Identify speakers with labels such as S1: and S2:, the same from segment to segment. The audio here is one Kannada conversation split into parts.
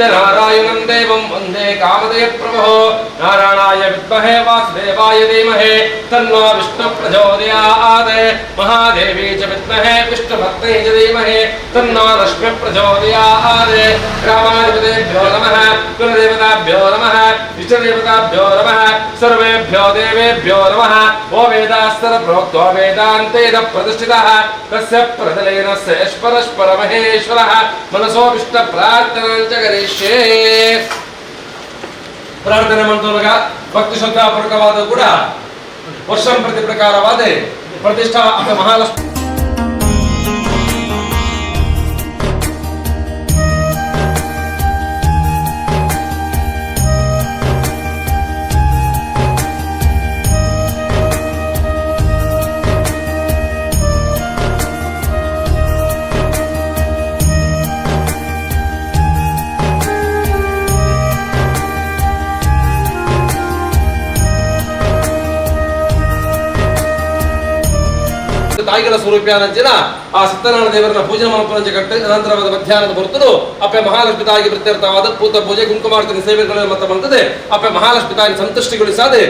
S1: सत्यनारायणं देवं वन्दे कामधेयप्रभो नारायणाय विद्महे वासुदेवाय धीमहि तन्नो विष्णुः प्रचोदयात् महादेवी च विद्महे विष्णुभक्त्यै च धीमहि तन्नो लक्ष्मीः प्रचोदयात् रामाधिपतेभ्यो नमः कुलदेवताभ्यो नमः इष्टदेवताभ्यो नमः सर्वेभ्यो देवेभ्यो नमः ओ वेदास्तर प्रोक्तो वेदान्तेन प्रतिष्ठितः तस्य प्रतलेन परमहेश्वरः मनसोऽभीष्ट प्रार्थनां च करिष्ये ಪ್ರಾರ್ಥನೆ ಮಾಡುವಾಗ ಭಕ್ತಿ ಶ್ರದ್ಧಾಪೂರ್ವಕವಾದ ಕೂಡ ವರ್ಷಂ ಪ್ರತಿ ಪ್ರಕಾರವಾದ ಪ್ರತಿಷ್ಠಾ ಅಥವಾ ಮಹಾಲಕ್ಷ್ಮಿ ತಾಯಿಗಳ ಸ್ವರೂಪಿಯಾನಂಚಿನ ಆ ಸತ್ಯನಾರಾಯಣ ದೇವರನ್ನ ಪೂಜೆ ಮಲ್ಪನಂಚ ಕಟ್ಟಿ ನಂತರವಾದ ಮಧ್ಯಾಹ್ನದ ಹೊರತು ಅಪ್ಪೆ ಮಹಾಲಕ್ಷ್ಮಿ ತಾಯಿಗೆ ಪ್ರತ್ಯರ್ಥವಾದ ಪೂತ ಪೂಜೆ ಕುಂಕುಮಾರ್ಚನೆ ಸೇವೆಗಳನ್ನು ಮತ್ತೆ ಬಂತದೆ ಅಪ್ಪೆ ಮಹಾಲಕ್ಷ್ಮಿ ತಾಯಿ ಸಂತುಷ್ಟಿಗೊಳಿಸಾದೆ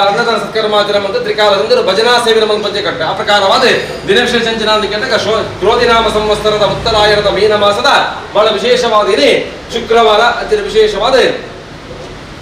S1: ಅನ್ನದಾನ ಸತ್ಕರ್ಮಾಚರಣೆ ಮತ್ತು ತ್ರಿಕಾಲದಿಂದ ಭಜನಾ ಸೇವೆ ಮಲ್ಪಂಚೆ ಕಟ್ಟೆ ಆ ಪ್ರಕಾರವಾದ ದಿನವಿಶೇಷ ಸಂಚನಾಂದ ಕೆಟ್ಟ ಕ್ರೋಧಿನಾಮ ಸಂವತ್ಸರದ ಉತ್ತರಾಯಣದ ಮೀನ ಮಾಸದ ಬಹಳ ವಿಶೇಷವಾದ ಶುಕ್ರವಾರ ಅಂಚಿನ ವಿಶೇಷವಾದ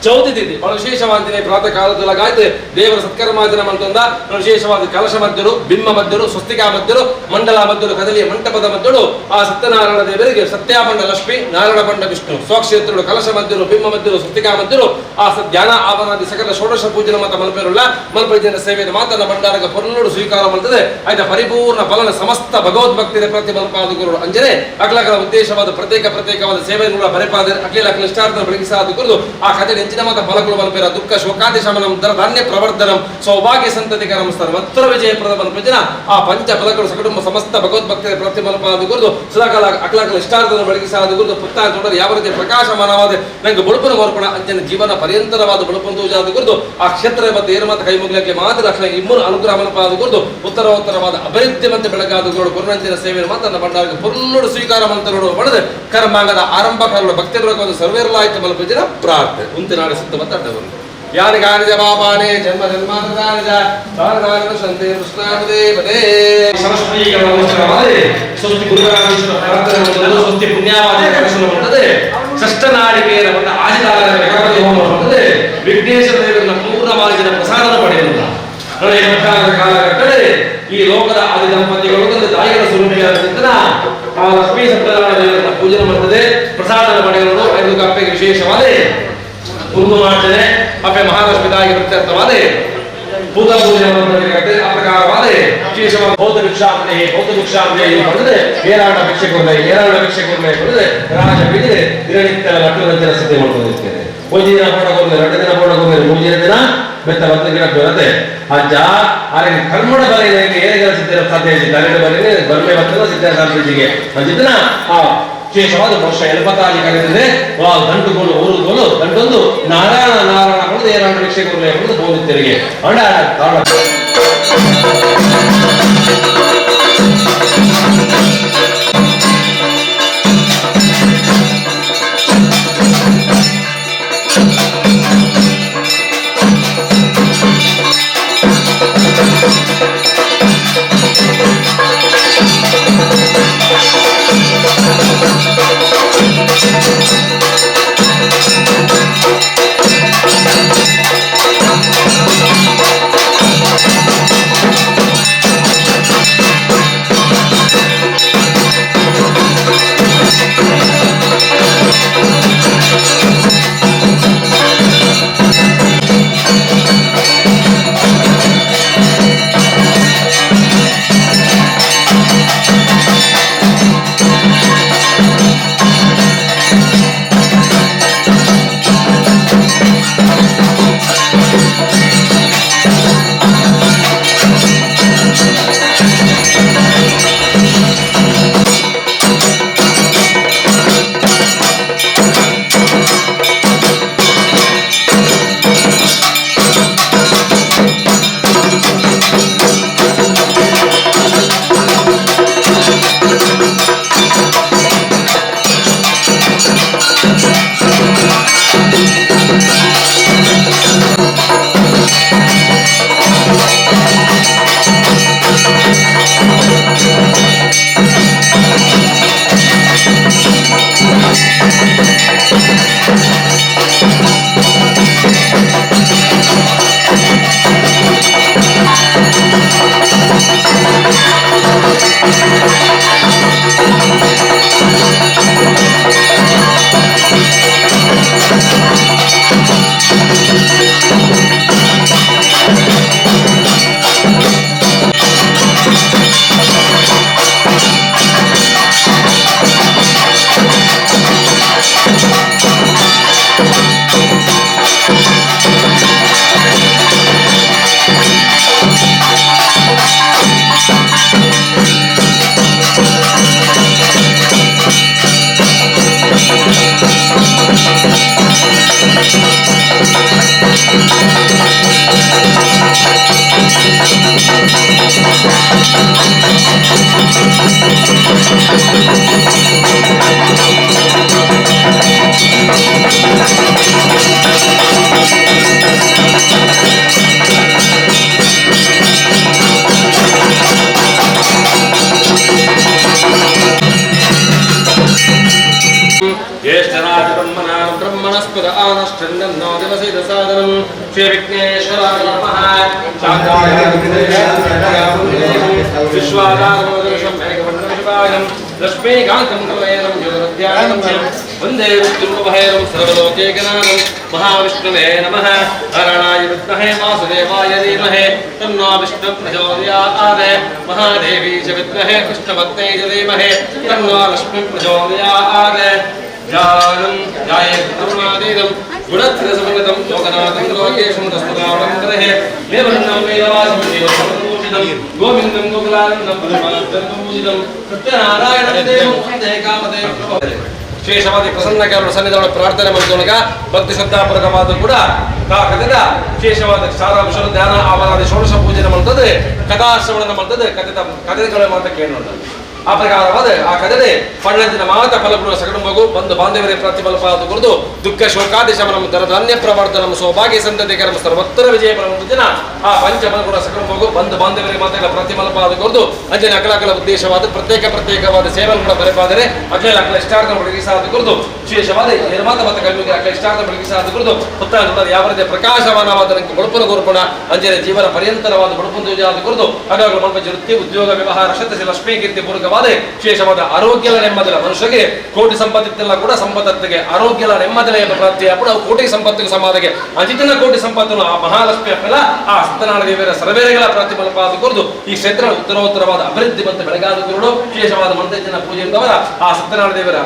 S1: ಚೌತಿ ತಿಥಿ ಬಹಳ ವಿಶೇಷವಾದ ಪ್ರಾತಃ ಕಾಲದೊಳಗಾಯ್ತು ದೇವರ ಸತ್ಕರ್ಮಾಚರಣೆ ಮಂತಂದ ವಿಶೇಷವಾದ ಕಲಶ ಮಧ್ಯರು ಬಿಂಬ ಮಧ್ಯರು ಸ್ವಸ್ತಿಕಾ ಮಧ್ಯರು ಮಂಡಲ ಮಧ್ಯರು ಕದಲಿಯ ಮಂಟಪದ ಮಧ್ಯರು ಆ ಸತ್ಯನಾರಾಯಣ ದೇವರಿಗೆ ಸತ್ಯಾಪಂಡ ಲಕ್ಷ್ಮಿ ನಾರಾಯಣ ಪಂಡ ವಿಷ್ಣು ಸ್ವಕ್ಷೇತ್ರಗಳು ಕಲಶ ಮಧ್ಯರು ಬಿಂಬ ಮಧ್ಯರು ಸ್ವಸ್ತಿಕಾ ಮಧ್ಯರು ಆ ಧ್ಯಾನ ಆವರಣಾದಿ ಸಕಲ ಷೋಡಶ ಪೂಜನ ಮತ ಮಲ್ಪೇರುಳ್ಳ ಮಲ್ಪಜನ ಸೇವೆ ಮಾತನ ಭಂಡಾರಗ ಪೊರ್ನೋಡು ಸ್ವೀಕಾರ ಮಾಡ್ತದೆ ಆಯ್ತ ಪರಿಪೂರ್ಣ ಫಲನ ಸಮಸ್ತ ಭಗವದ್ಭಕ್ತಿಯ ಪ್ರತಿ ಮಲ್ಪಾದ ಗುರು ಅಂಜನೆ ಅಕ್ಲಕಲ ಉದ್ದೇಶವಾದ ಪ್ರತ್ಯೇಕವಾದ ಸೇವೆಗಳ ಬರೆಪಾದ ಅಖಿಲ ಕ್ಲಿಷ್ಟಾರ್ಥ ಬೆಳಗಿಸಾದ ಗುರು ಆ ಕಥೆ ಹೆಚ್ಚಿನ ಮತ ಫಲಗಳು ಮಲ್ಪೇರ ದುಃಖ ಶೋಕಾದಿ ಶಮನಂ ಧಾನ್ಯ ಪ್ರವರ್ಧನಂ ಸೌಭಾಗ್ಯ ಸಂತತಿಕರಂ ಸರ್ವತ್ರ ವಿಜಯಪ್ರದ ಮಲ್ಪಜನ ಆ ಪಂಚ ಫಲಗಳು ಸಕುಟುಂಬ ಸಮಸ್ತ ಭಗವದ್ಭಕ್ತಿಯ ಪ್ರತಿ ಮಲ್ಪಾದ ಗುರು ಸದಾಕಾಲ ಅಕ್ಲಕಲ ಇಷ್ಟಾರ್ಥವನ್ನು ಬೆಳಗಿಸಾದ ಗುರು ಪುತ್ತ ತೊಡರು ಯಾವ ರೀತಿ ಪ್ರಕಾಶಮಾನವಾದ ನಂಗೆ ಬಳುಪನ ಮರ್ಪಣ ಅಂಜನ ಜೀವನ ಪರ್ಯಂತರವಾದ ಬಳುಪಂದೂಜಾದ ಗುರುದು ಆ ಕ್ಷೇತ್ರ ಮತ್ತು ಏರು ಮತ್ತು ಕೈ ಮುಗಿಲಕ್ಕೆ ಮಾತ್ರ ಲಕ್ಷಣ ಇಮ್ಮೂರು ಅನುಗ್ರಹ ಮಲ್ಪಾದ ಗುರುದು ಉತ್ತರೋತ್ತರವಾದ ಅಭಿವೃದ್ಧಿ ಮತ್ತು ಬೆಳಗಾದ ಗುರು ಗುರುನಂಚಿನ ಸೇವೆ ಮಾತನ್ನ ಬಂಡಾರಕ್ಕೆ ಪುರ್ನುಡು ಸ್ವೀಕಾರ ಮಂತ್ರಗಳು ಪಡೆದು ಕರ್ಮಾಂಗದ ಆರಂಭ ಕಾಲ ಭಕ್ತಿ ಬರಕವಾದ ಸರ್ವೇರ್ಲಾಯ್ತು ಮಲ್ಪಜನ ಪ್ರಾರ್ಥನೆ ಉಂತಿನಾಡ ಸಿದ್ಧ ಮತ್ತಡ್ಡವರು ಯಾರಿಗಾನಿಜ ಬಾಬಾನೇ ಜನ್ಮ ಜನ್ಮಾಂತರಾನಿಜ ತಾರನಾರದ ಸಂತೆ ಕೃಷ್ಣಾದೇವನೇ ಸರಸ್ವತಿಗಳ ನಮಸ್ಕಾರವಾದ ಸ್ವಸ್ತಿ ಗುರುಗಳಾದೀಶ್ವರ ಪ್ರಾರ್ಥನೆ ಮಾಡುವುದು ಸ್ವಸ್ತಿ ಪುಣ್ಯವಾದ ಕನಸನ್ನು ಮಾಡುತ್ತದೆ ಷಷ್ಠನಾಡಿಕೆಯರ ಒಂದು ಆದಿದಾರರ ಗಣಪತಿ ಹೋಮ ಮಾಡುತ್ತದೆ ವಿಘ್ನೇಶ್ವರ ದೇವರನ್ನ ಪೂರ್ಣವಾಗಿ ಪ್ರಸಾದನ ಪಡೆಯುವುದಿಲ್ಲ ನೋಡಿ ಕಾಲಘಟ್ಟದಲ್ಲಿ ಈ ಲೋಕದ ಆದಿ ದಂಪತಿಗಳು ತಂದೆ ತಾಯಿಗಳ ಸ್ವರೂಪಿಯಾದ ಆ ಲಕ್ಷ್ಮೀ ಸತ್ಯನಾರಾಯಣ ದೇವರನ್ನ ಪೂಜೆ ಮಾಡುತ್ತದೆ ಪ್ರಸಾದನ ಪಡೆಯುವುದು ಐದು ಕಪ್ಪೆಗೆ ವಿಶೇಷವಾದ ಕುಂಕುಮಾರ್ಚನೆ ಅಪ್ಪೆ ಮಹಾಲಕ್ಷ್ಮಿ ತಾಯಿಗೆ ಪ್ರತ್ಯರ್ಥವಾದ ಭೂತ ಪೂಜೆ ಆ ಪ್ರಕಾರವಾದ ವಿಶೇಷವಾದ ಬೌದ್ಧ ಭಿಕ್ಷಾಂತೆ ಪಡೆದರೆ ಏರಾಳ ಭಿಕ್ಷೆ ಕೊಡಲೆ ರಾಜ ಬಿಡಿದೆ ದಿನನಿತ್ಯ ಲಟ್ಟುರಂಜನ ಸಿದ್ಧಿ ಮಾಡ್ಕೊಂಡಿರ್ತೇನೆ ಪೂಜೆ ದಿನ ಪೂರ್ಣಗೊಂಡು 2 ದಿನ ಪೂರ್ಣಗೊಂಡು 3 ದಿನ ಬೆತ್ತ 10 ಗಿಡ ಬರುತ್ತೆ ಅಜ್ಜ ಆರೆ ಕರ್ಮಣ ಬರೆಯ ಏನೆಗಳ ಸಿದ್ಧರ ಸಾಧ್ಯ ಇದೆ ತಲೆಗೆ ಬರೆಯ ಬರ್ಮೆ ಬರ್ತದ ಸಿದ್ಧ ಸಾಧ್ಯ ಅಂಜಿದನ ಆ ವಿಶೇಷವಾದ ವರ್ಷ ಎಲ್ಪತಾಗಿ ಕರೆದಿದೆ ದಂಟುಗಳು ಊರುಗಳು ದಂಟೊಂದು ನಾರಾಯಣ ಕೊಡದು ಏರಾಳ ಭಿಕ್ಷೆ ಕೊಡಲು ಹೋಗುತ್ತಿರಿಗೆ ब्रह्मणस्पद आनश्चन्दन्नो दिवसे दसादनं श्री विघ्नेश्वराय नमः विश्वाधारमोदर्शं मेघमण्डलशिवायं लक्ष्मीकान्तं कमलेनं योगध्यानं वन्दे विष्णुभैरवं सर्वलोकैकनाथं महाविष्णवे नमः हरणाय विद्महे वासुदेवाय धीमहि तन्नो विष्णुः प्रचोदयात् महादेवी च विद्महे कृष्णभक्त्यै च धीमहि तन्नो लक्ष्मीः प्रचोदयात् ज्ञानं ध्यायेत्तमादीनं गुणत्रयसमन्वितं योगनाथं लोकेशं तस्मदावडम्बरः निर्वन्नं वेदवासं देवसमपूजितं गोविन्दं गोकुलानन्दं परमानन्दपूजितं सत्यनारायणं देवं वन्दे कामदेवं प्रभवे ವಿಶೇಷವಾಗಿ ಪ್ರಸನ್ನಕರ ಸನ್ನಿಧಾನ ಪ್ರಾರ್ಥನೆ ಮಾಡಿದೊಳಗ ಭಕ್ತಿ ಶ್ರದ್ಧಾಪೂರ್ವಕವಾದ ಕೂಡ ಕಥೆದ ವಿಶೇಷವಾದ ಸಾರಾಂಶ ಧ್ಯಾನ ಆವರಣ ಷೋಡಶ ಪೂಜೆ ಮಾಡ್ತದೆ ಕಥಾಶ್ರವಣ ಮಾಡ್ತದೆ ಕಥೆಗಳ ಮಾತ ಕೇಳೋಣ ಆ ಪ್ರಕಾರವಾದ ಆ ಕಥೆ ಪಣ್ಣಂತಿನ ಮಾತ ಫಲಪುರ ಸಗಡು ಮಗು ಬಂದು ಬಾಂಧವರೇ ಪ್ರತಿಫಲಪಾದ ಕುರಿತು ದುಃಖ ಶೋಕಾದಿ ಶಮನಂ ಧನ್ಯ ಪ್ರವರ್ಧನಂ ಸೌಭಾಗ್ಯ ಸಂತತಿ ಕರ್ಮ ಸರ್ವೋತ್ತರ ವಿಜಯ ದಿನ ಆ ಪಂಚಫಲಪುರ ಸಗಡು ಮಗು ಬಂದು ಬಾಂಧವರೇ ಮಾತಗಳ ಪ್ರತಿಫಲಪಾದ ಕುರಿತು ಅಂಜನ ಅಕಲಕಲ ಉದ್ದೇಶವಾದ ಪ್ರತ್ಯೇಕವಾದ ಸೇವನಗಳ ಬರೆಪಾದರೆ ಅಕಲ ಇಷ್ಟಾರ್ಥ ಒದಗಿಸಾದ ಕುರಿತು ವಿಶೇಷವಾದ ನಿರ್ಮಾತ ಮತ್ತು ಕಲ್ಮಿಗೆ ಅಕಲ ಇಷ್ಟಾರ್ಥ ಒದಗಿಸಾದ ಕುರಿತು ಹೊತ್ತಾದ ಯಾವ ರೀತಿಯ ಪ್ರಕಾಶಮಾನವಾದ ಬಳುಪನ ಗೋರ್ಪಣ ಅಂಜನ ಜೀವನ ಪರ್ಯಂತರವಾದ ಬಳುಪನ ಯೋಜನೆ ಕುರಿತು ಅಗಾಗ ಮಲ್ಪ ವೃತ್ತಿ ಉದ್ಯೋಗ ವ್ಯವಹಾರ ಶತಸಿ ಲಕ್ಷ್ಮೀ ಕೀರ್ತಿ ಪೂರ್ವಕವಾದ ವಿಶೇಷವಾದ ಆರೋಗ್ಯದ ನೆಮ್ಮದಿಲ ಮನುಷ್ಯಗೆ ಕೋಟಿ ಸಂಪತ್ತಿಲ್ಲ ಕೂಡ ಸಂಪತ್ತಿಗೆ ಆರೋಗ್ಯದ ನೆಮ್ಮದಿಲ ಎಂಬ ಪ್ರಾಪ್ತಿಯ ಕೂಡ ಕೋಟಿ ಸಂಪತ್ತಿಗೆ ಸಮಾಧಿಗೆ ಅಂಚಿತನ ಕೋಟಿ ಸಂಪತ್ತನ್ನು ಆ ಮಹಾಲಕ್ಷ್ಮಿಯ ಫಲ ಆ ಸತ್ಯನಾರಾಯಣ ದೇವರ ಸರ್ವೇರೆಗಳ ಪ್ರತಿಫಲಪಾದ ಕುರಿತು ಈ ಕ್ಷೇತ್ರ ಉತ್ತರೋತ್ತರವಾದ ಅಭಿವೃದ್ಧಿ ಮತ್ತು ಬೆಳಗಾದ ಕುರುಡು ವಿಶೇಷವಾದ ಮಂತ್ರಜ್ಜನ ಪೂಜೆಯಿಂದವರ ಆ ಸತ್ಯನಾರಾಯಣ ದೇವರ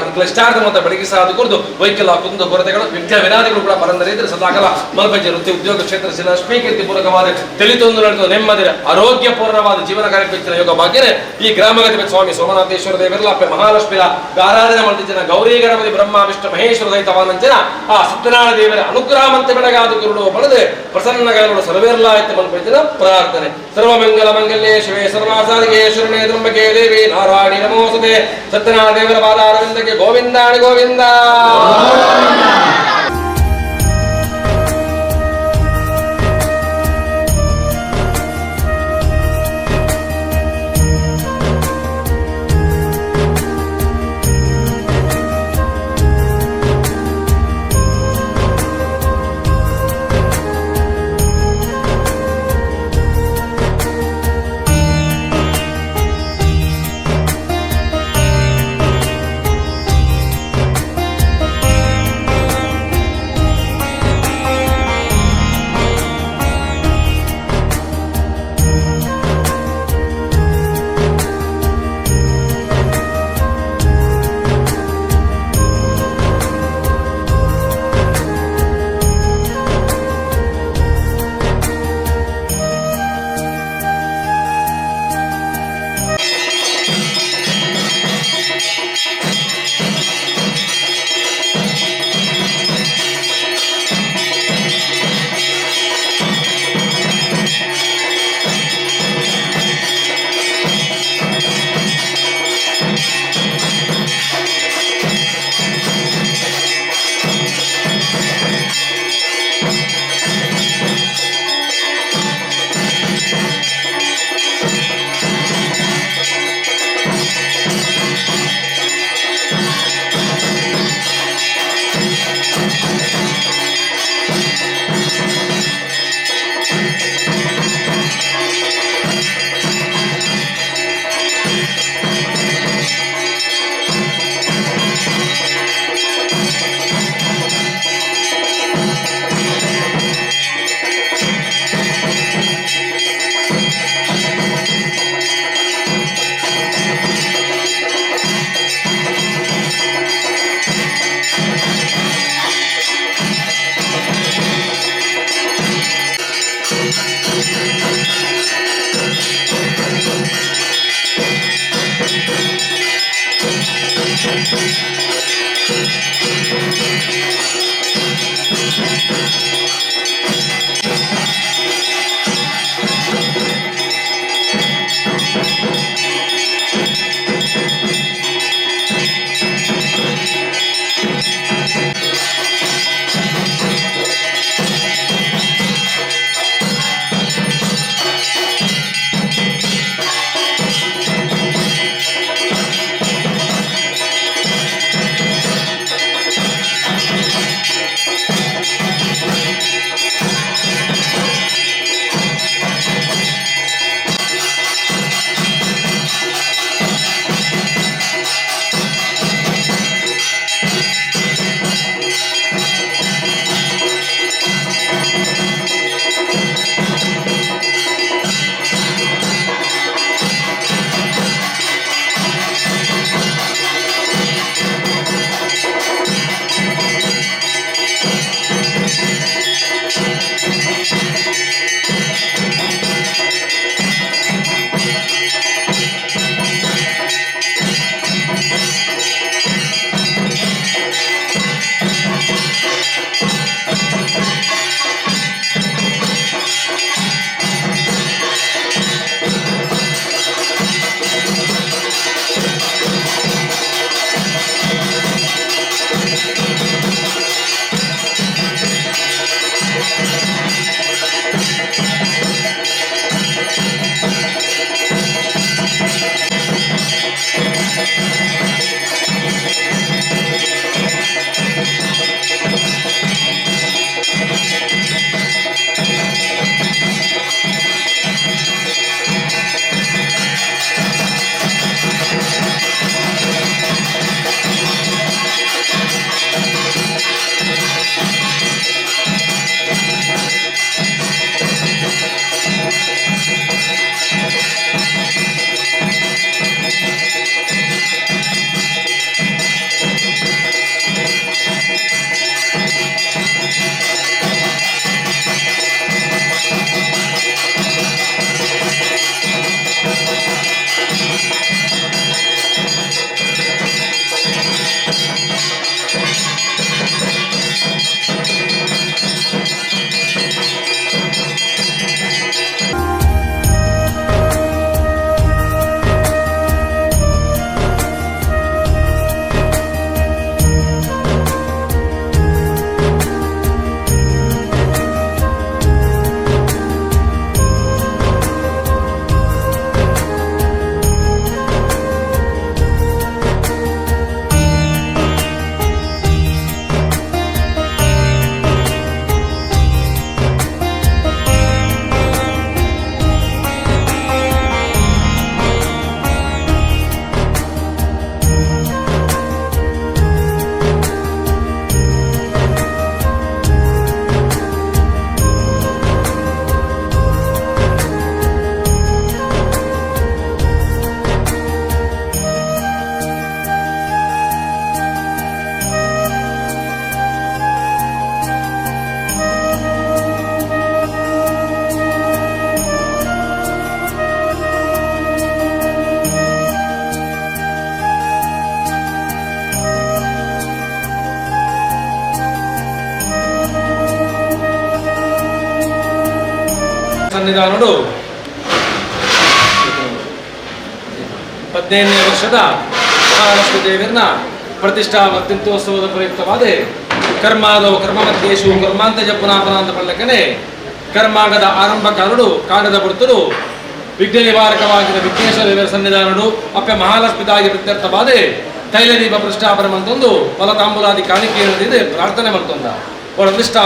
S1: ಇಕ್ಲಿಷ್ಟಾರ್ಥ ಮತ್ತು ಬೆಳಗಿಸಾದ ಕುರಿತು ವೈಕಲ್ಯ ಕುಂದು ಕೊರತೆಗಳು ವಿದ್ಯಾ ವಿನಾದಿಗಳು ಕೂಡ ಪರಂದರಿದ್ರೆ ಸದಾಕಾಲ ಮಲ್ಪಂಚ ವೃತ್ತಿ ಉದ್ಯೋಗ ಕ್ಷೇತ್ರ ಲಕ್ಷ್ಮೀ ಕೀರ್ತಿ ಪೂರ್ವಕವಾದ ತಿಳಿತೊಂದು ನಡೆದು ನೆಮ್ಮದಿರ ಆರೋಗ್ಯಪೂರ್ಣವಾದ ಜೀವನ ಕಾರ್ಯಕ್ರಮ ಯೋಗ ಭಾಗ್ಯನೇ ಈ ಗ್ರಾಮಗತಿ ಸ್ವಾಮಿ ಸೋಮನಾಥೇಶ್ವರ ದೇವರಲ್ಲ ಅಪ್ಪೆ ಮಹಾಲಕ್ಷ್ಮಿಯ ಆರಾಧನೆ ಮಾಡಿದ ಗೌರಿ ಗಣಪತಿ ಬ್ರಹ್ಮ ವಿಷ್ಣು ಮಹೇಶ್ವರ ದೈತವಾನಂಚನ ಆ ಸತ್ಯನಾರಾಯಣ ದೇವರ ಅನುಗ್ರಹವಂತೆ ಬೆಳಗಾದ ಗುರುಡು ಬಳದೆ ಪ್ರಸನ್ನಗಳು ಸರ್ವೇರ್ಲ ಆಯ್ತು ಮಲ್ಪಂಚನ ಪ್ರಾರ್ಥನೆ ಸರ್ವಮಂಗಲ ಮಂಗಲ್ಯೇ ಶಿವೇ ಸರ್ವಾಸಾಧಿಕೆ ಶರಣೆ ತ್ರಂಬಕೆ ದೇವಿ ನಾರಾಯಣಿ ನಮೋಸ್ತುತೆ ಸತ್ಯನಾರಾಯಣ ದೇವರ ಪಾದಾರವಿಂದಕ್ಕೆ ಗೋವಿಂದಾಣಿ ಗೋವಿಂದ ಸನ್ನಿಧಾನಗಳು 15ನೇ ವರ್ಷದ ಮಹಾಲಕ್ಷ್ಮೀ ದೇವಿಯರನ್ನ ಪ್ರತಿಷ್ಠಾ ವರ್ತಿತ್ವೋತ್ಸವದ ಪ್ರಯುಕ್ತವಾದ ಕರ್ಮಾದವು ಕರ್ಮಮಧ್ಯೇಶು ಕರ್ಮಾಂತಜ ಪುನಾಪನ ಅಂತ ಪಲ್ಲಕ್ಕನೆ ಕರ್ಮಾಂಗದ ಆರಂಭಕಾರರು ಕಾಂಡದ ಬರ್ತರು ವಿಘ್ನ ನಿವಾರಕವಾಗಿದ್ದ ವಿಘ್ನೇಶ್ವರ ದೇವರ ಸನ್ನಿಧಾನಗಳು ಅಪ್ಪೆ ಮಹಾಲಕ್ಷ್ಮಿತಾಗಿ ಪ್ರತ್ಯರ್ಥವಾದ ತೈಲದೀಪ ಪ್ರತಿಷ್ಠಾಪನ ಮಂತೊಂದು ಫಲತಾಂಬೂಲಾದಿ ಕಾಣಿಕೆ ಇದೆ ಪ್ರಾರ್ಥನೆ ಮಂತೊಂದ ಪ್ರತಿಷ್ಠಾ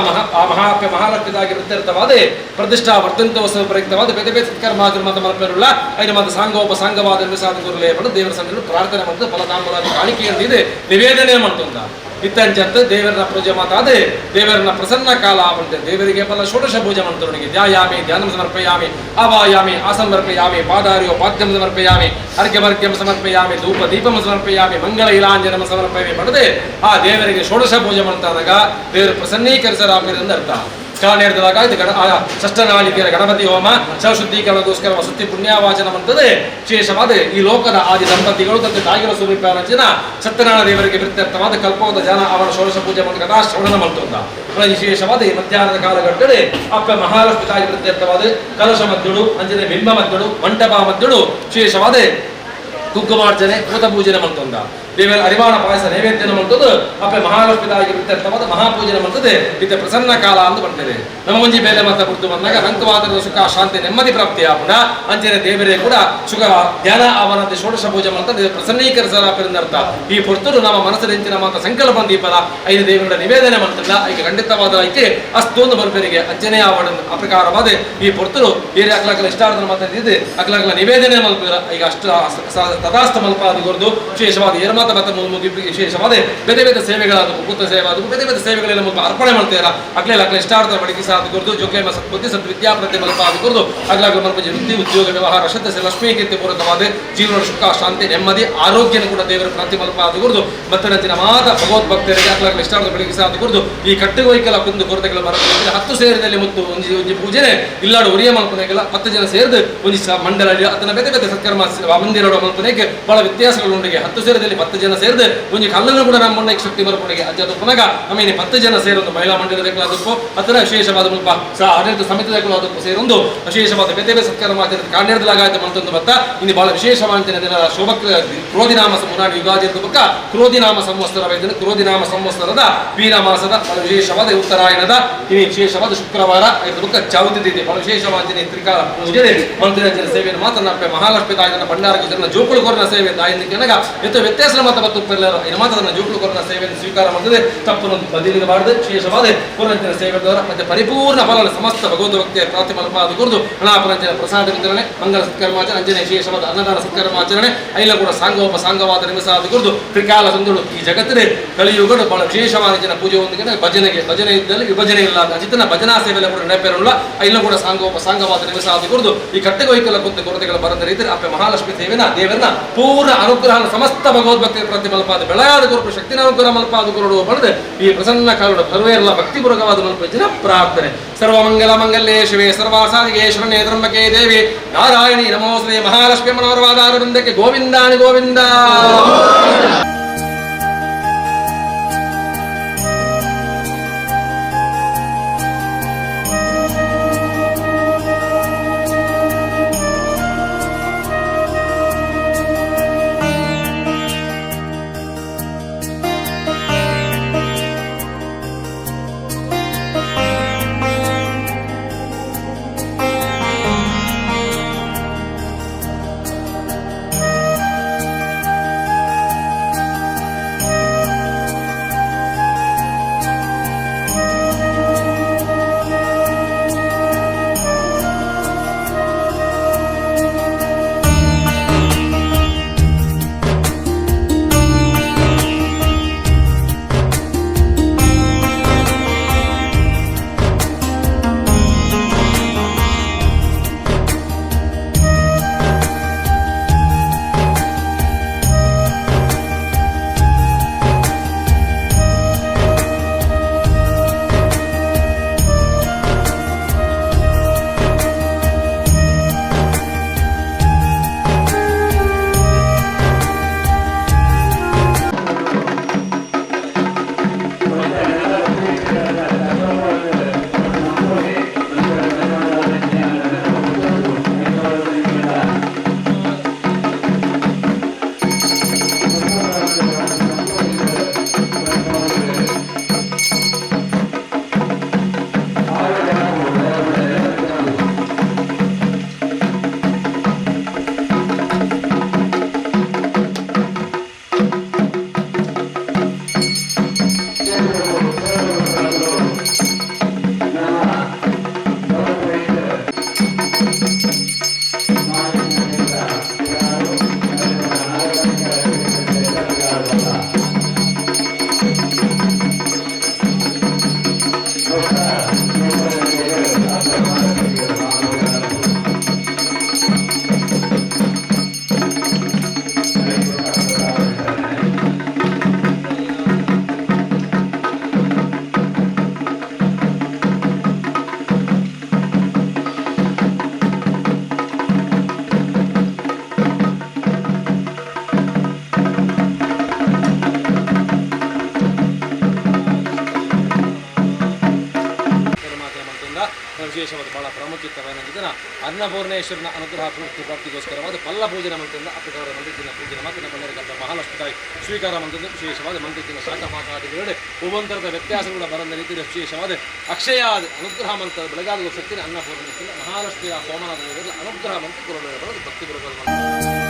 S1: ಅಪ್ಪೆ ಮಹಾಲಕ್ಷ್ಮಿತಾಗಿ ಪ್ರತ್ಯರ್ಥವಾದ ಪ್ರತಿಷ್ಠಾ ವರ್ತಿತ್ವೋತ್ಸವ ಪ್ರಯುಕ್ತವಾದ ಬೇರೆ ಬೇರೆ ಸತ್ಕರ್ಮಾಚರಣೆ ಮತ್ತು ಮನಪೇರುಳ್ಳ ಐದು ಮತ್ತು ಸಾಂಗೋಪಸಾಂಗವಾದ ನಿರ್ಸಾದ ಗುರುಲೇಪನು ದೇವರ ಸನ್ನಿಧಾನ ಪ್ರಾರ್ಥನೆ ಮತ್ತು ಫಲತಾಂಬೂಲಾದಿ ಕಾಣಿಕೆ ಇದೆ ನಿವೇದನೆ ಮಂತೊಂದ ಇತ್ತಂಚತ್ತು ದೇವರನ್ನ ಪೂಜೆ ಮಾತಾದೆ ದೇವರನ್ನ ಪ್ರಸನ್ನ ಕಾಲ ಬಂತೆ ದೇವರಿಗೆ ಫಲ ಷೋಡಶ ಪೂಜೆ ಮಂತ್ರನಿಗೆ ಧ್ಯಾಯಾಮಿ ಧ್ಯಾನಂ ಸಮರ್ಪಯಾಮಿ ಆವಾಯಾಮಿ ಆಸಮರ್ಪಯಾಮಿ ಪಾದಾರ್ಯೋ ಪಾದ್ಯಂ ಸಮರ್ಪಯಾಮಿ ಅರ್ಘ್ಯಮರ್ಘ್ಯಂ ಸಮರ್ಪಯಾಮಿ ಧೂಪ ದೀಪಂ ಸಮರ್ಪಯಾಮಿ ಮಂಗಳ ಇಲಾಂಜನಂ ಸಮರ್ಪಯಾಮಿ ಪಡೆದೆ ಆ ದೇವರಿಗೆ ಷೋಡಶ ಪೂಜೆ ಮಂತಾದಾಗ ದೇವರು ಪ್ರಸನ್ನೀಕರಿಸರಾಗಿರಿಂದ ಅರ್ಥ ಕಾರಣ ಷಷ್ಠನಾಳಿಕೆಯ ಗಣಪತಿ ಹೋಮ ಶವಶುದ್ಧೀಕರಣಗೋಸ್ಕರ ವಸತಿ ಪುಣ್ಯವಾಚನ ಮಂತದೆ ವಿಶೇಷವಾದ ಈ ಲೋಕದ ಆದಿ ದಂಪತಿಗಳು ತಂದೆ ತಾಯಿಗಳ ಸ್ವರೂಪನ ಸತ್ಯನಾರಾಯಣ ದೇವರಿಗೆ ಪ್ರೀತ್ಯರ್ಥವಾದ ಕಲ್ಪವಾದ ಜನ ಅವರ ಷೋಡಶ ಪೂಜೆ ಮಂತ್ರ ಕಥಾ ಶ್ರವಣ ಮಂತಂದ ವಿಶೇಷವಾದ ಈ ಮಧ್ಯಾಹ್ನದ ಕಾಲಘಟ್ಟದಲ್ಲಿ ಅಪ್ಪ ಮಹಾಲಕ್ಷ್ಮಿ ತಾಯಿ ಪ್ರೀತ್ಯರ್ಥವಾದ ಕಲಶ ಮಧ್ಯಳು ಅಂಜನೆ ಬಿಂಬ ಮಧ್ಯಳು ಮಂಟಪ ಮಧ್ಯಳು ವಿಶೇಷವಾದ ಕುಂಕುಮಾರ್ಚನೆ ಭೂತ ಪೂಜನೆ ಮಂತಂದ ದೇವರ ಅರಿವಾಣ ಪಾಯಸ ನೈವೇದ್ಯನ ಮಂತದ್ದು ಅಪ್ಪೆ ಮಹಾಲಕ್ಷ್ಮಿದಾಗಿ ಪ್ರತ್ಯರ್ಥವಾದ ಮಹಾಪೂಜನೆ ಮಂತದೆ ಇತ್ತೆ ಪ್ರಸನ್ನ ಕಾಲ ಅಂತ ಬಂದಿದೆ ನಮ್ಮ ಮುಂಜಿ ಬೇಲೆ ಮತ ಕುರಿತು ಬಂದಾಗ ಅಂಕವಾದದ ಸುಖ ಶಾಂತಿ ನೆಮ್ಮದಿ ಪ್ರಾಪ್ತಿ ಆಪುಣ ಅಂಚನೆ ದೇವರೇ ಕೂಡ ಸುಖ ಧ್ಯಾನ ಅವನಂತೆ ಷೋಡಶ ಪೂಜೆ ಮಂತ ಪ್ರಸನ್ನೀಕರಿಸಲಾಪಿರಂದರ್ಥ ಈ ಪುರ್ತರು ನಮ್ಮ ಮನಸ್ಸಿನ ಮಾತ ಸಂಕಲ್ಪ ದೀಪದ ಐದು ದೇವರ ನಿವೇದನೆ ಮಂತಲ್ಲ ಈಗ ಖಂಡಿತವಾದ ಐಕೆ ಅಷ್ಟೊಂದು ಬರ್ಬೇರಿಗೆ ಅಂಚನೆ ಆವಡ ಅಪ್ರಕಾರವಾದ ಈ ಪುರ್ತರು ಬೇರೆ ಅಕ್ಲಾಕಲ ಇಷ್ಟಾರ್ಥ ಮಾತಾಡಿದ್ದು ಅಕ್ಲಾಕಲ ನಿವೇದನೆ ಮಲ್ಪಿರ ಈಗ ಅಷ್ಟು ತದಾಸ್ತ ಮಲ್ಪಾದಿಗೊರ್ದು ವಿಶೇಷವಾದ ಏರ್ಮ ವಿಶೇಷವಾದ ಬೇರೆ ಬೇರೆ ಸೇವೆಗಳಾದವು ಕೂತ ಸೇವೆ ಆದವು ಬೇರೆ ಬೇರೆ ಸೇವೆಗಳೆಲ್ಲ ಮುಲ್ಪ ಅರ್ಪಣೆ ಮಾಡ್ತೀರ ಅಕ್ಲೆಲ್ಲ ಇಷ್ಟಾರ್ಥ ಬಡಿಕೆ ಸಾಧುಗುರ್ದು ಜೊಗ್ಗೇಮ ಸತ್ಬುದ್ಧಿ ಸದ್ವಿದ್ಯಾ ಪ್ರತಿ ಮಲ್ಪ ಆದಿಗುರ್ದು ಅಗ್ಲಾಗ ಮಲ್ಪ ವೃತ್ತಿ ಉದ್ಯೋಗ ವ್ಯವಹಾರ ಶಬ್ದ ಲಕ್ಷ್ಮೀ ಕೀರ್ತಿ ಪೂರಕವಾದ ಜೀವನದ ಸುಖ ಶಾಂತಿ ನೆಮ್ಮದಿ ಆರೋಗ್ಯನ ಕೂಡ ದೇವರ ಪ್ರತಿ ಮಲ್ಪ ಆದಿಗುರ್ದು ಮತ್ತನಂಚಿನ ಮಾತ ಭಗವದ್ಭಕ್ತರಿಗೆ ಅಗ್ಲಾಗ ಇಷ್ಟಾರ್ಥ ಬಡಿಕೆ ಸಾಧುಗುರ್ದು ಈ ಕಟ್ಟುಗೋಯ್ಕೆಲ್ಲ ಕುಂದು ಕೊರತೆಗಳು ಬರುತ್ತೆ 10 ಸೇರಿದಲ್ಲಿ ಮತ್ತು ಒಂಜಿ ಪೂಜೆನೆ ಇಲ್ಲಾಡು ಉರಿಯ ಮಲ್ಪನೆಗೆಲ್ಲ 10 ಜನ ಸೇರಿದು ಒಂಜಿ ಮಂಡಲ ಅದನ್ನ ಬೇರೆ ಬೇರೆ ಸತ್ಕರ್ಮ ಮಂದಿರ ಮಲ್ಪನೆಗೆ ಬಹಳ ವ್ಯತ್ಯಾಸಗಳು ಉಂಡಿಗೆ 10 ಸೇರಿದಲ್ಲಿ 10 ಜನ ಸೇರಿದು ಒಂಜಿ ಕಲ್ಲನ್ನು ಕೂಡ ನಮ್ಮ ಮುನ್ನ ಶಕ್ತಿ ಮಲ್ಪನೆಗೆ ಅಜ್ಜದು ಪುನಗ ಆಮೇಲೆ 10 ಜನ ಸೇರೊಂದು ಮಹಿಳಾ ಮಂಡಲದಕ್ಕೂ ಅಥವಾ ವಿಶೇಷವಾದ ಮುಲ್ಪ ಆಡಳಿತ ಸಮಿತಿದಕ್ಕೂ ಸೇರೊಂದು ವಿಶೇಷವಾದ ಬೇರೆ ಬೇರೆ ಸತ್ಕರ್ಮಾಚರಣೆ ಕಾಣ್ಯಲಾಗಾಯ್ತು ಮಂತೊಂದು ಬತ್ತ ಇನ್ನು ಬಹಳ ವಿಶೇಷವಾದ ದಿನ ಶೋಭ ಕ್ರೋಧಿನಾಮ ಮುನ್ನಾಡಿ ಯುಗಾದಿ ಬಕ್ಕ ಕ್ರೋಧಿನಾಮ ಸಂವತ್ಸರ ವೈದ್ಯನ ಕ್ರೋಧಿನಾಮ ಸಂವತ್ಸರದ ವೀರ ಮಾಸದ ಬಹಳ ವಿಶೇಷವಾದ ಉತ್ತರಾಯಣದ ಇನ್ನು ವಿಶೇಷವಾದ ಶುಕ್ರವಾರ ಐದು ಬುಕ್ಕ ಚೌತಿ ತಿಥಿ ಬಹಳ ವಿಶೇಷವಾದ ತ್ರಿಕಾಲ ಪೂಜೆ ಮಂತ್ರಿರಂಜನ ಸೇವೆಯನ್ನು ಮಾತನಾಡ ಮಹಾಲಕ್ಷ್ಮಿ ತಾಯಿನ ಭಂಡಾರ ಜೋಕುಳು ಕೊರನ ಸೇವೆ ತಾಯಿನ ಎತ್ತ ವ್ಯತ್ಯಾಸ ಮತ ಬತ್ತು ಇನ್ನು ಮಾತ್ರ ಜೋಕುಳು ಕೊರನ ಸೇವೆಯನ್ನು ಸ್ವೀಕಾರ ಮಾಡಿದ್ರೆ ತಪ್ಪನ್ನು ಬದಿಲಿರಬಾರದು ವಿಶೇಷವಾದ ಪೂರ್ಣಂಚಿನ ಸೇವೆದವರ ಮತ್ತೆ ಪರಿಪೂರ್ಣ ಫಲ ಸಮಸ್ತ ಭಗವದ್ ಭಕ್ತಿಯ ಪ್ರಾತಿ ಮಲ್ಪ ಅದು ಕುರಿತು ಹಣಾಪರಂಜನ ಪ್ರಸಾದ ವಿತರಣೆ ಮಂಗಲ ಸತ್ಕರ್ಮಾಚರಣೆ ಅಂಜನೆ ವಿಶೇಷವಾದ ಅನ್ನದಾನ ಸತ್ಕರ್ಮಾಚರಣೆ ಐಲ ಕೂಡ ಸಾಂಗೋಪಸಾಂಗವಾದ ನಿಮಿಷ ಅದು ಕುರಿತು ತ್ರಿಕಾಲ ಸಂದುಳು ಈ ಜಗತ್ತಿನ ಕಲಿಯುಗಗಳು ಬಹಳ ವಿಶೇಷವಾದ ಜನ ಪೂಜೆ ಒಂದಿಗೆ ಭಜನೆ ಇದ್ದಲ್ಲಿ ವಿಭಜನೆ ಇಲ್ಲ ಅಜಿತನ ಭಜನಾ ಸೇವೆಲ್ಲ ಕೂಡ ನೆನಪಿರಲ್ಲ ಐಲ ಕೂಡ ಸಾಂಗೋಪಸಾಂಗವಾದ ನಿಮಿಷ ಅದು ಕುರಿತು ಈ ಕಟ್ಟೆಗೊಯ್ಕಲ ಕುಂತ ಕೊರತೆಗಳು ಬರದ ರೀತಿ ಅಪ್ಪೆ ಮಹಾಲಕ್ಷ್ಮಿ ದೇವಿನ ದೇವರನ್ನ ಪೂರ್ಣ ಅನುಗ್ರಹ ಸಮಸ್ತ ಭಗವದ್ಭಕ್ತಿಯ ಪ್ರತಿ ಮಲ್ಪಾದ ಬೆಳೆಯಾದ ಗುರುಪು ಶಕ್ತಿನ ಅನುಗ್ರಹ ಮಲ್ಪಾದ ಗುರುಡು ಬರೆದು ಈ ಪ್ರಸನ್ನ ಕಾಲದ ಸರ್ವೇಲ್ಲ ಭಕ್ತಿಪೂರ್ವಕವಾದ ಮಲ್ಪ ಜನ ಪ್ರಾರ್ಥನೆ ಸರ್ವಮಂಗಲ ಮಂಗಲ್ಯೇ ಶಿವೆ ಸರ್ವಾಸಾದಿಗೆ ಶರಣ್ಯೇ ತ್ರ್ಯಂಬಕೆ ದೇವಿ ನಾರಾಯಣಿ ನಮೋಸ್ತೆ ಮಹಾಲಕ್ಷ್ಮಿ ಮನೋರವಾದ ವೃಂದಕ್ಕೆ ಗೋವಿಂದಾನಿ ಗೋವಿಂದ. ವಿಶೇಷವಾದ ಬಹಳ ಪ್ರಾಮುಖ್ಯತೆಯನ್ನ ಅನ್ನಪೂರ್ಣೇಶ್ವರನ ಅನುಗ್ರಹ ಪ್ರಾಪ್ತಿಗೋಸ್ಕರವಾದ ಪಲ್ಲ ಪೂಜನ ಮಂತ್ರದಿಂದ ಅಪ್ಪಗೌರ ಮಂದಿರದಿಂದ ಪೂಜನ ಮಾತ್ರ ಬಂದರಿಕಂತ ಮಹಾಲಕ್ಷ್ಮಿ ತಾಯಿ ಸ್ವೀಕಾರ ಮಂತ್ರದ ವಿಶೇಷವಾದ ಮಂತ್ರದಿಂದ ಶಾಖಪಾಕಾದಿಗಳಿಗೆ ಒಬ್ಬೊಂದರದ ವ್ಯತ್ಯಾಸಗಳ ಬರಂದ ರೀತಿಯ ವಿಶೇಷವಾದ ಅಕ್ಷಯಾದ ಅನುಗ್ರಹ ಮಂತ್ರ ಬೆಳಗಾದ ಶಕ್ತಿನ ಅನ್ನಪೂರ್ಣೇಶ್ವರ ಮಹಾಲಕ್ಷ್ಮಿಯ ಸೋಮನಾಥ ಅನುಗ್ರಹ ಮಂತ್ರ ಭಕ್ತಿ ಗುರುಗಳು